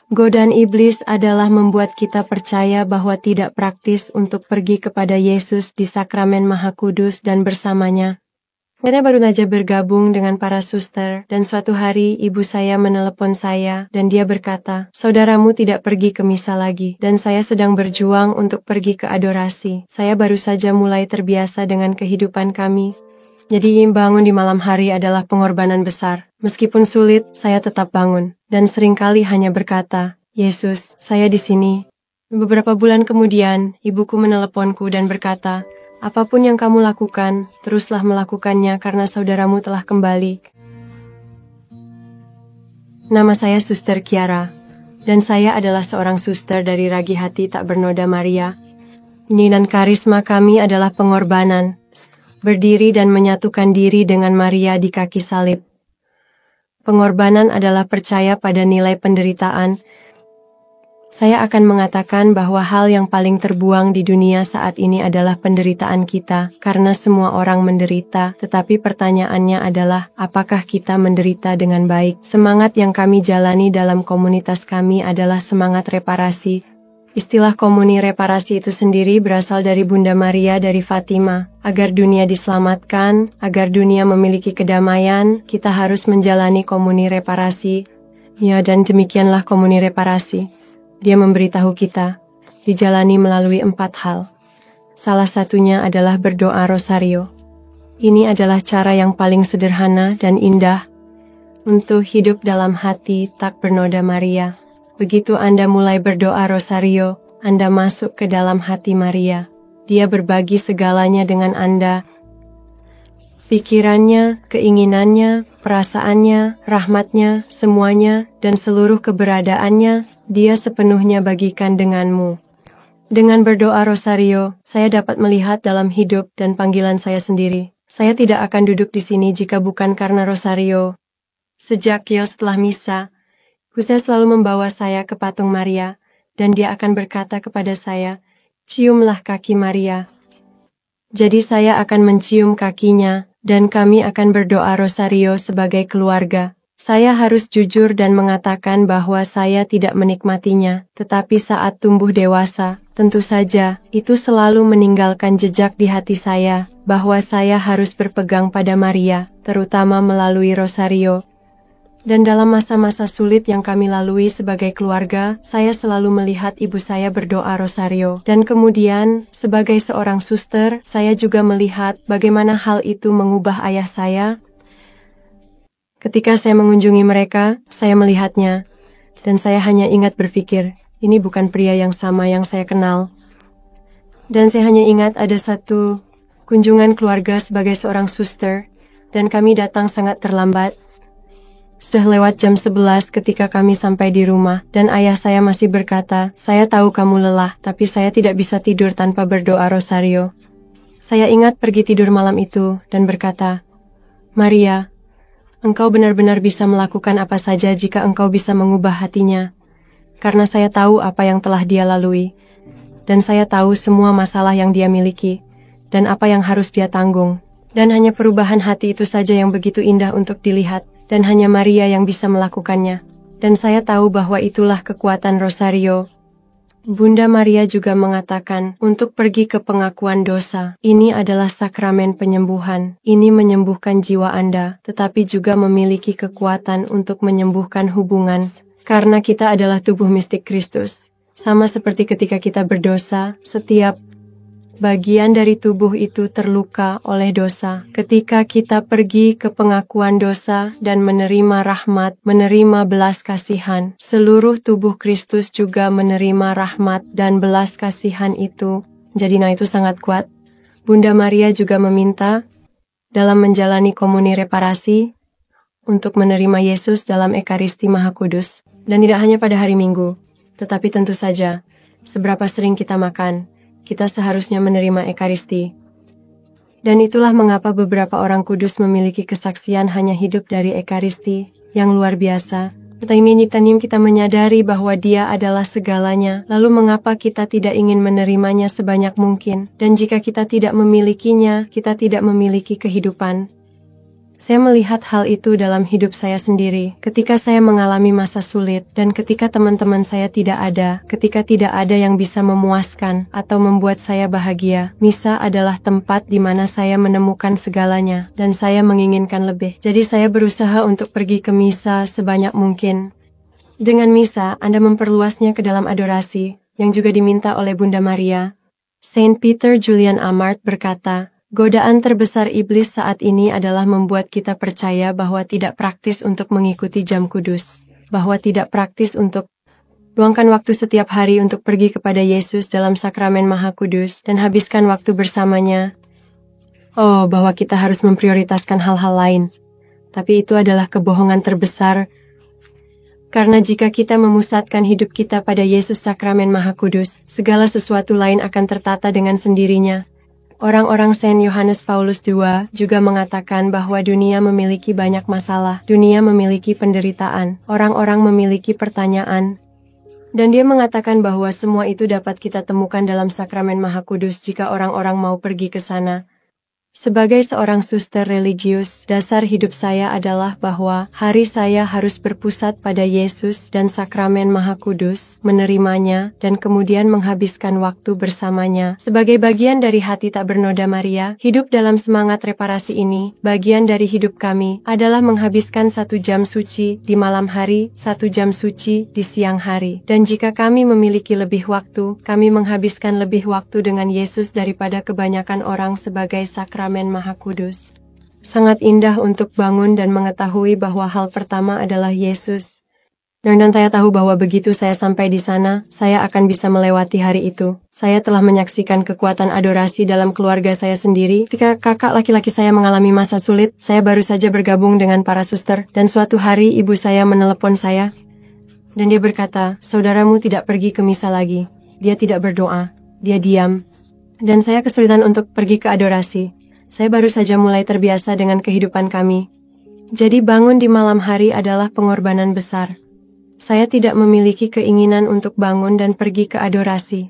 Godaan iblis adalah membuat kita percaya bahwa tidak praktis untuk pergi kepada Yesus di sakramen Maha Kudus dan bersamanya. Saya baru saja bergabung dengan para suster, dan suatu hari ibu saya menelepon saya, dan dia berkata, "Saudaramu tidak pergi ke misa lagi, dan saya sedang berjuang untuk pergi ke adorasi. Saya baru saja mulai terbiasa dengan kehidupan kami. Jadi bangun di malam hari adalah pengorbanan besar. Meskipun sulit, saya tetap bangun, dan seringkali hanya berkata, 'Yesus, saya di sini.'" Beberapa bulan kemudian, ibuku meneleponku dan berkata, "Apapun yang kamu lakukan, teruslah melakukannya karena saudaramu telah kembali." Nama saya Suster Kiara, dan saya adalah seorang suster dari Ragi Hati Tak Bernoda Maria. Ini dan karisma kami adalah pengorbanan, berdiri dan menyatukan diri dengan Maria di kaki salib. Pengorbanan adalah percaya pada nilai penderitaan. Saya akan mengatakan bahwa hal yang paling terbuang di dunia saat ini adalah penderitaan kita, karena semua orang menderita, tetapi pertanyaannya adalah, apakah kita menderita dengan baik? Semangat yang kami jalani dalam komunitas kami adalah semangat reparasi. Istilah komuni reparasi itu sendiri berasal dari Bunda Maria dari Fatima. Agar dunia diselamatkan, agar dunia memiliki kedamaian, kita harus menjalani komuni reparasi. Ya, dan demikianlah komuni reparasi. Dia memberitahu kita, dijalani melalui 4 hal. Salah satunya adalah berdoa rosario. Ini adalah cara yang paling sederhana dan indah untuk hidup dalam hati tak bernoda Maria. Begitu Anda mulai berdoa rosario, Anda masuk ke dalam hati Maria. Dia berbagi segalanya dengan Anda. Pikirannya, keinginannya, perasaannya, rahmatnya, semuanya, dan seluruh keberadaannya, dia sepenuhnya bagikan denganmu. Dengan berdoa rosario, saya dapat melihat dalam hidup dan panggilan saya sendiri. Saya tidak akan duduk di sini jika bukan karena rosario. Sejak setelah misa, saya selalu membawa saya ke patung Maria, dan dia akan berkata kepada saya, "Ciumlah kaki Maria." Jadi saya akan mencium kakinya, dan kami akan berdoa rosario sebagai keluarga. Saya harus jujur dan mengatakan bahwa saya tidak menikmatinya, tetapi saat tumbuh dewasa, tentu saja, itu selalu meninggalkan jejak di hati saya, bahwa saya harus berpegang pada Maria, terutama melalui rosario. Dan dalam masa-masa sulit yang kami lalui sebagai keluarga, saya selalu melihat ibu saya berdoa rosario. Dan kemudian, sebagai seorang suster, saya juga melihat bagaimana hal itu mengubah ayah saya. Ketika saya mengunjungi mereka, saya melihatnya, dan saya hanya ingat berpikir, ini bukan pria yang sama yang saya kenal. Dan saya hanya ingat ada satu kunjungan keluarga sebagai seorang suster, dan kami datang sangat terlambat. Sudah lewat jam 11 ketika kami sampai di rumah, dan ayah saya masih berkata, "Saya tahu kamu lelah, tapi saya tidak bisa tidur tanpa berdoa rosario." Saya ingat pergi tidur malam itu, dan berkata, "Maria, engkau benar-benar bisa melakukan apa saja jika engkau bisa mengubah hatinya. Karena saya tahu apa yang telah dia lalui, dan saya tahu semua masalah yang dia miliki, dan apa yang harus dia tanggung. Dan hanya perubahan hati itu saja yang begitu indah untuk dilihat, dan hanya Maria yang bisa melakukannya. Dan saya tahu bahwa itulah kekuatan rosario." Bunda Maria juga mengatakan untuk pergi ke pengakuan dosa. Ini adalah sakramen penyembuhan. Ini menyembuhkan jiwa Anda, tetapi juga memiliki kekuatan untuk menyembuhkan hubungan. Karena kita adalah tubuh mistik Kristus. Sama seperti ketika kita berdosa, setiap bagian dari tubuh itu terluka oleh dosa. Ketika kita pergi ke pengakuan dosa dan menerima rahmat, menerima belas kasihan, seluruh tubuh Kristus juga menerima rahmat dan belas kasihan itu. Jadi itu sangat kuat. Bunda Maria juga meminta dalam menjalani komuni reparasi untuk menerima Yesus dalam Ekaristi Maha Kudus. Dan tidak hanya pada hari Minggu, tetapi tentu saja, seberapa sering kita makan, kita seharusnya menerima Ekaristi. Dan itulah mengapa beberapa orang kudus memiliki kesaksian hanya hidup dari Ekaristi yang luar biasa. Tetapi kita menyadari bahwa dia adalah segalanya. Lalu mengapa kita tidak ingin menerimanya sebanyak mungkin? Dan jika kita tidak memilikinya, kita tidak memiliki kehidupan. Saya melihat hal itu dalam hidup saya sendiri, ketika saya mengalami masa sulit, dan ketika teman-teman saya tidak ada, ketika tidak ada yang bisa memuaskan atau membuat saya bahagia. Misa adalah tempat di mana saya menemukan segalanya, dan saya menginginkan lebih. Jadi saya berusaha untuk pergi ke misa sebanyak mungkin. Dengan misa, Anda memperluasnya ke dalam adorasi, yang juga diminta oleh Bunda Maria. Saint Peter Julian Amart berkata, godaan terbesar iblis saat ini adalah membuat kita percaya bahwa tidak praktis untuk mengikuti jam kudus, bahwa tidak praktis untuk luangkan waktu setiap hari untuk pergi kepada Yesus dalam sakramen Maha Kudus dan habiskan waktu bersamanya. Oh, bahwa kita harus memprioritaskan hal-hal lain. Tapi itu adalah kebohongan terbesar, karena jika kita memusatkan hidup kita pada Yesus sakramen Maha Kudus, segala sesuatu lain akan tertata dengan sendirinya. Orang-orang Saint Yohanes Paulus II juga mengatakan bahwa dunia memiliki banyak masalah, dunia memiliki penderitaan, orang-orang memiliki pertanyaan. Dan dia mengatakan bahwa semua itu dapat kita temukan dalam sakramen Maha Kudus jika orang-orang mau pergi ke sana. Sebagai seorang suster religius, dasar hidup saya adalah bahwa hari saya harus berpusat pada Yesus dan sakramen Maha Kudus, menerimanya, dan kemudian menghabiskan waktu bersamanya. Sebagai bagian dari hati tak bernoda Maria, hidup dalam semangat reparasi ini, bagian dari hidup kami, adalah menghabiskan 1 jam suci di malam hari, 1 jam suci di siang hari. Dan jika kami memiliki lebih waktu, kami menghabiskan lebih waktu dengan Yesus daripada kebanyakan orang sebagai sakramen Maha Kudus. Sangat indah untuk bangun dan mengetahui bahwa hal pertama adalah Yesus. Dan saya tahu bahwa begitu saya sampai di sana, saya akan bisa melewati hari itu. Saya telah menyaksikan kekuatan adorasi dalam keluarga saya sendiri. Ketika kakak laki-laki saya mengalami masa sulit, saya baru saja bergabung dengan para suster, dan suatu hari ibu saya menelepon saya, dan dia berkata, saudaramu tidak pergi ke misa lagi. Dia tidak berdoa, dia diam. Dan saya kesulitan untuk pergi ke adorasi. Saya baru saja mulai terbiasa dengan kehidupan kami. Jadi bangun di malam hari adalah pengorbanan besar. Saya tidak memiliki keinginan untuk bangun dan pergi ke adorasi.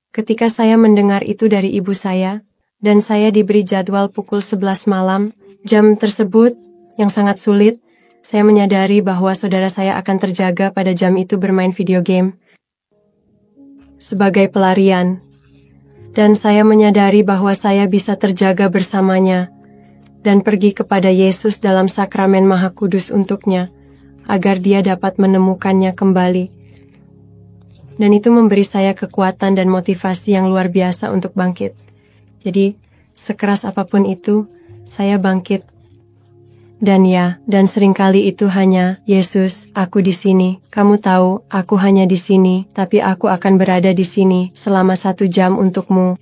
Ketika saya mendengar itu dari ibu saya, dan saya diberi jadwal pukul 11 malam, jam tersebut yang sangat sulit, saya menyadari bahwa saudara saya akan terjaga pada jam itu bermain video game sebagai pelarian. Dan saya menyadari bahwa saya bisa terjaga bersamanya dan pergi kepada Yesus dalam sakramen Maha Kudus untuknya, agar dia dapat menemukannya kembali. Dan itu memberi saya kekuatan dan motivasi yang luar biasa untuk bangkit. Jadi, sekeras apapun itu, saya bangkit. Dan seringkali itu hanya, Yesus, aku di sini. Kamu tahu, aku hanya di sini, tapi aku akan berada di sini selama 1 jam untukmu.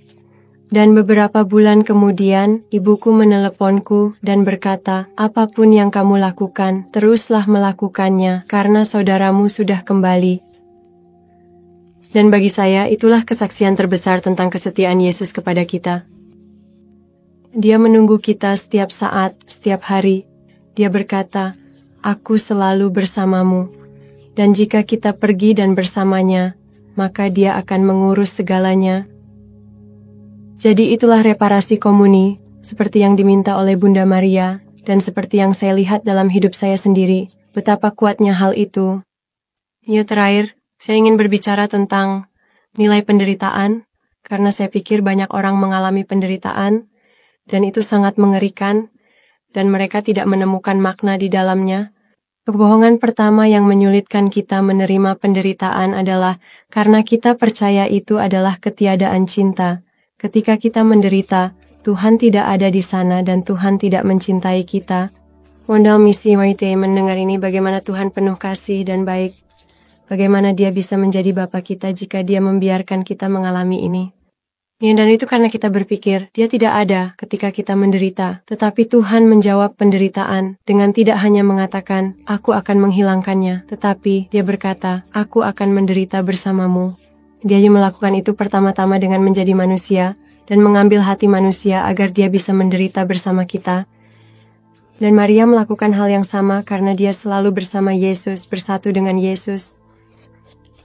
Dan beberapa bulan kemudian, ibuku meneleponku dan berkata, apapun yang kamu lakukan, teruslah melakukannya, karena saudaramu sudah kembali. Dan bagi saya, itulah kesaksian terbesar tentang kesetiaan Yesus kepada kita. Dia menunggu kita setiap saat, setiap hari. Dia berkata, aku selalu bersamamu. Dan jika kita pergi dan bersamanya, maka dia akan mengurus segalanya. Jadi itulah reparasi komuni, seperti yang diminta oleh Bunda Maria, dan seperti yang saya lihat dalam hidup saya sendiri, betapa kuatnya hal itu. Ya terakhir, saya ingin berbicara tentang nilai penderitaan, karena saya pikir banyak orang mengalami penderitaan, dan itu sangat mengerikan, dan mereka tidak menemukan makna di dalamnya. Kebohongan pertama yang menyulitkan kita menerima penderitaan adalah karena kita percaya itu adalah ketiadaan cinta. Ketika kita menderita, Tuhan tidak ada di sana dan Tuhan tidak mencintai kita. Wondal misi Marite mendengar ini bagaimana Tuhan penuh kasih dan baik. Bagaimana dia bisa menjadi Bapa kita jika dia membiarkan kita mengalami ini. Ya, dan itu karena kita berpikir, dia tidak ada ketika kita menderita. Tetapi Tuhan menjawab penderitaan dengan tidak hanya mengatakan, aku akan menghilangkannya. Tetapi dia berkata, aku akan menderita bersamamu. Dia melakukan itu pertama-tama dengan menjadi manusia, dan mengambil hati manusia agar dia bisa menderita bersama kita. Dan Maria melakukan hal yang sama karena dia selalu bersama Yesus, bersatu dengan Yesus.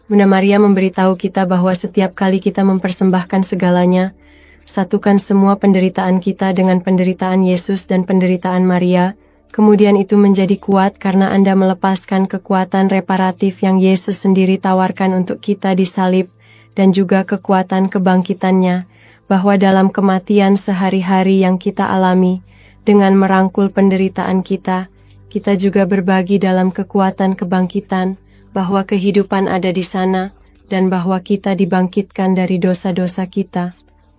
Bunda Maria memberitahu kita bahwa setiap kali kita mempersembahkan segalanya, satukan semua penderitaan kita dengan penderitaan Yesus dan penderitaan Maria, Kemudian itu menjadi kuat karena Anda melepaskan kekuatan reparatif yang Yesus sendiri tawarkan untuk kita di salib, dan juga kekuatan kebangkitannya, bahwa dalam kematian sehari-hari yang kita alami, dengan merangkul penderitaan kita, kita juga berbagi dalam kekuatan kebangkitan, bahwa kehidupan ada di sana, dan bahwa kita dibangkitkan dari dosa-dosa kita.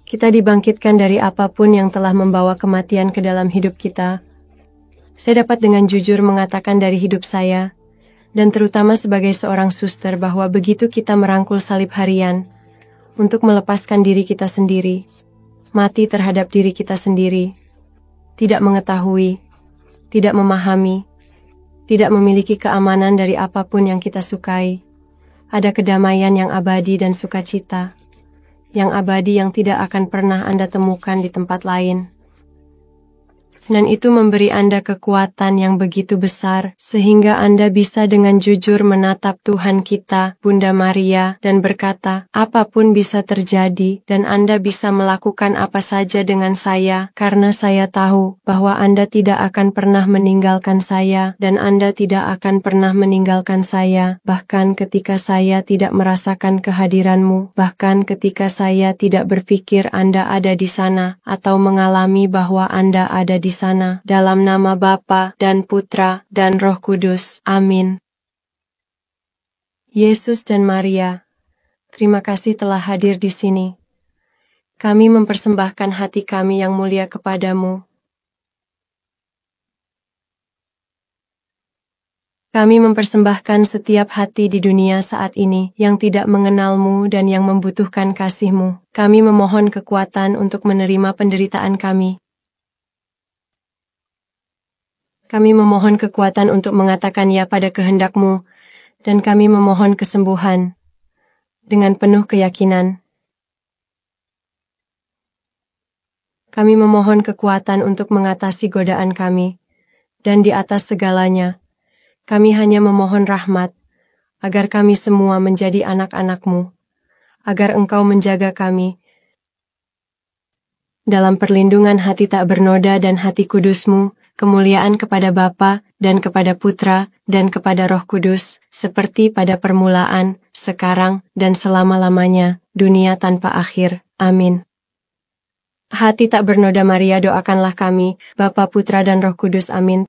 Kita dibangkitkan dari apapun yang telah membawa kematian ke dalam hidup kita. Saya dapat dengan jujur mengatakan dari hidup saya, dan terutama sebagai seorang suster, bahwa begitu kita merangkul salib harian untuk melepaskan diri kita sendiri, mati terhadap diri kita sendiri, tidak mengetahui, tidak memahami, tidak memiliki keamanan dari apapun yang kita sukai, ada kedamaian yang abadi dan sukacita, yang abadi yang tidak akan pernah Anda temukan di tempat lain. Dan itu memberi Anda kekuatan yang begitu besar, sehingga Anda bisa dengan jujur menatap Tuhan kita, Bunda Maria, dan berkata, apapun bisa terjadi, dan Anda bisa melakukan apa saja dengan saya, karena saya tahu bahwa Anda tidak akan pernah meninggalkan saya, dan Anda tidak akan pernah meninggalkan saya, bahkan ketika saya tidak merasakan kehadiranmu, bahkan ketika saya tidak berpikir Anda ada di sana, atau mengalami bahwa Anda ada di sana, dalam nama Bapa dan Putra dan Roh Kudus. Amin. Yesus dan Maria, terima kasih telah hadir di sini. Kami mempersembahkan hati kami yang mulia kepadamu. Kami mempersembahkan setiap hati di dunia saat ini yang tidak mengenalmu dan yang membutuhkan kasih-Mu. Kami memohon kekuatan untuk menerima penderitaan kami. Kami memohon kekuatan untuk mengatakan ya pada kehendak-Mu, dan kami memohon kesembuhan dengan penuh keyakinan. Kami memohon kekuatan untuk mengatasi godaan kami, dan di atas segalanya, kami hanya memohon rahmat, agar kami semua menjadi anak-anak-Mu, agar Engkau menjaga kami dalam perlindungan hati tak bernoda dan hati kudus-Mu. Kemuliaan kepada Bapa, dan kepada Putra, dan kepada Roh Kudus, seperti pada permulaan, sekarang, dan selama-lamanya, dunia tanpa akhir. Amin. Hati tak bernoda Maria, doakanlah kami, Bapa, Putra, dan Roh Kudus. Amin.